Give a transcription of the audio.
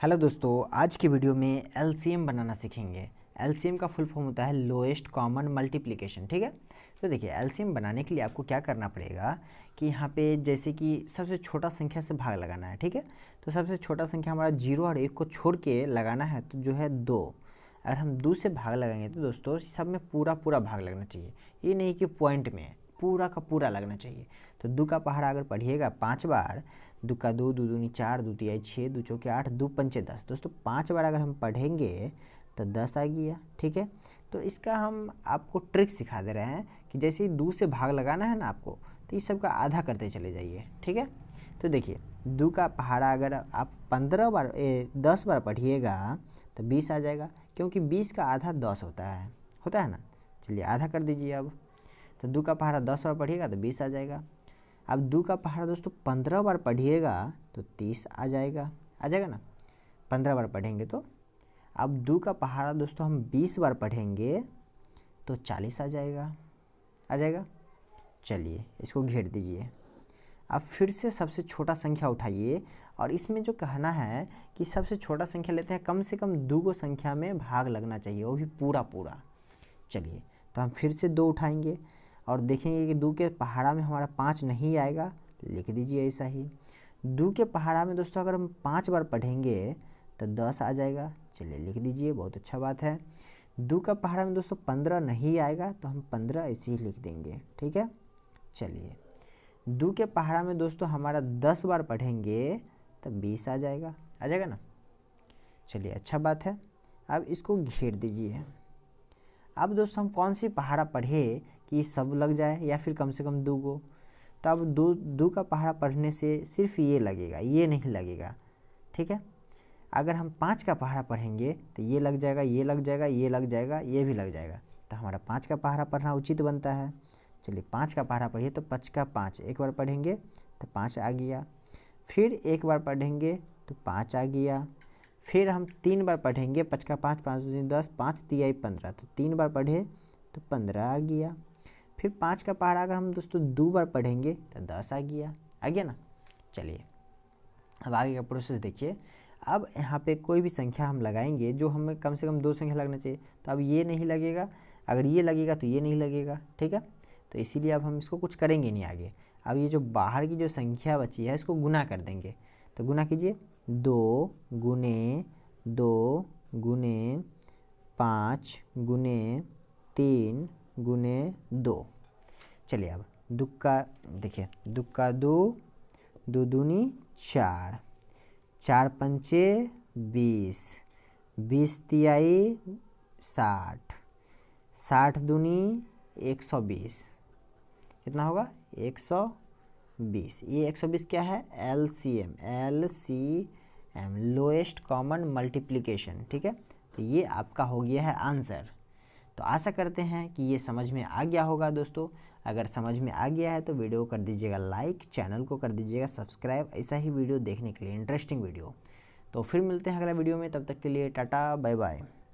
Hello दोस्तों, आज की वीडियो में एलसीएम बनाना सीखेंगे। एलसीएम का फुल फॉर्म होता है लोएस्ट कॉमन मल्टीप्लिकेशन। ठीक है, तो देखिए एलसीएम बनाने के लिए आपको क्या करना पड़ेगा कि यहाँ पे जैसे कि सबसे छोटा संख्या से भाग लगाना है। ठीक है, तो सबसे छोटा संख्या हमारा 0 और 1 को छोड़ के लगाना है, तो जो है 2। अगर हम 2 से भाग लगाएंगे तो दोस्तों सब में पूरा पूरा भाग लगना चाहिए, ये नहीं कि पॉइंट में, पूरा का पूरा लगना चाहिए। तो 2 का पहाड़ा अगर पढ़िएगा 5 बार, 2 का 2, 2 दूनी 4, 2 तिहाई 6, 2 चौके 8, 2 पंचे 10। दोस्तों 5 बार अगर हम पढ़ेंगे तो 10 आ गया। ठीक है, तो इसका हम आपको ट्रिक सिखा दे रहे हैं कि जैसे ही 2 से भाग लगाना है ना आपको, तो इस सब का आधा करते चले जाइए। ठीक है, तो देखिए 2 का पहाड़ा अगर आप 10 बार पढ़िएगा तो 20 आ जाएगा, क्योंकि 20 का आधा 10 होता है ना। चलिए आधा कर दीजिए। अब तो 2 का पहाड़ा 10 बार पढ़िएगा तो 20 आ जाएगा। अब 2 का पहाड़ा दोस्तों 15 बार पढ़िएगा तो 30 आ जाएगा ना, 15 बार पढ़ेंगे तो। अब 2 का पहाड़ा दोस्तों हम 20 बार पढ़ेंगे तो 40 आ जाएगा। चलिए इसको घेर दीजिए। अब फिर से सबसे छोटा संख्या उठाइए, और इसमें जो कहना है कि सबसे छोटा संख्या लेते हैं, कम से कम 2 गो संख्या में भाग लगना चाहिए, वो भी पूरा पूरा। चलिए तो हम फिर से 2 उठाएंगे और देखेंगे कि 2 के पहाड़ा में हमारा 5 नहीं आएगा, लिख दीजिए ऐसा ही। 2 के पहाड़ा में दोस्तों अगर हम 5 बार पढ़ेंगे तो 10 आ जाएगा, चलिए लिख दीजिए, बहुत अच्छा बात है। 2 का पहाड़ा में दोस्तों 15 नहीं आएगा, तो हम 15 ऐसे ही लिख देंगे। ठीक है, चलिए 2 के पहाड़ा में दोस्तों हमारा 10 बार पढ़ेंगे तो 20 आ जाएगा ना। चलिए अच्छा बात है, अब इसको घेर दीजिए। अब दोस्तों हम कौन सी पहाड़ा पढ़े कि सब लग जाए, या फिर कम से कम 2 गो। तो अब 2 का पहाड़ा पढ़ने से सिर्फ ये लगेगा, ये नहीं लगेगा। ठीक है, अगर हम 5 का पहाड़ा पढ़ेंगे तो ये लग जाएगा, ये लग जाएगा, ये लग जाएगा, ये भी लग जाएगा, तो हमारा 5 का पहाड़ा पढ़ना उचित बनता है। चलिए 5 का पहाड़ा पढ़िए, तो 5 का 5 एक बार पढ़ेंगे तो 5 आ गया। फिर एक बार पढ़ेंगे तो 5 आ गया। फिर हम 3 बार पढ़ेंगे, 5 का 5, 5 दूनी 10, 5 तिहाई 15, तो 3 बार पढ़े तो 15 आ गया। फिर 5 का पहाड़ा अगर हम दोस्तों 2 बार पढ़ेंगे तो 10 आ गया ना। चलिए अब आगे का प्रोसेस देखिए। अब यहाँ पे कोई भी संख्या हम लगाएंगे जो हमें कम से कम 2 संख्या लगना चाहिए, तो अब ये नहीं लगेगा, अगर ये लगेगा तो ये नहीं लगेगा। ठीक है, तो इसीलिए अब हम इसको कुछ करेंगे नहीं आगे। अब ये जो बाहर की जो संख्या बची है इसको गुना कर देंगे, तो गुना कीजिए। 2 गुने 2 गुने 5 गुने 3 गुने 2। चलिए अब 2 का देखिए, 2 का 2, 2 दूनी 4, 4 पंचे 20, 20 तिहाई 60, 60 दूनी 120, कितना होगा 120। ये 120 क्या है, एलसीएम लोएस्ट कॉमन मल्टीप्लिकेशन। ठीक है, तो ये आपका हो गया है आंसर। तो आशा करते हैं कि ये समझ में आ गया होगा दोस्तों। अगर समझ में आ गया है तो वीडियो को कर दीजिएगा लाइक, चैनल को कर दीजिएगा सब्सक्राइब, ऐसा ही वीडियो देखने के लिए, इंटरेस्टिंग वीडियो। तो फिर मिलते हैं अगला वीडियो में, तब तक के लिए टाटा बाय बाय।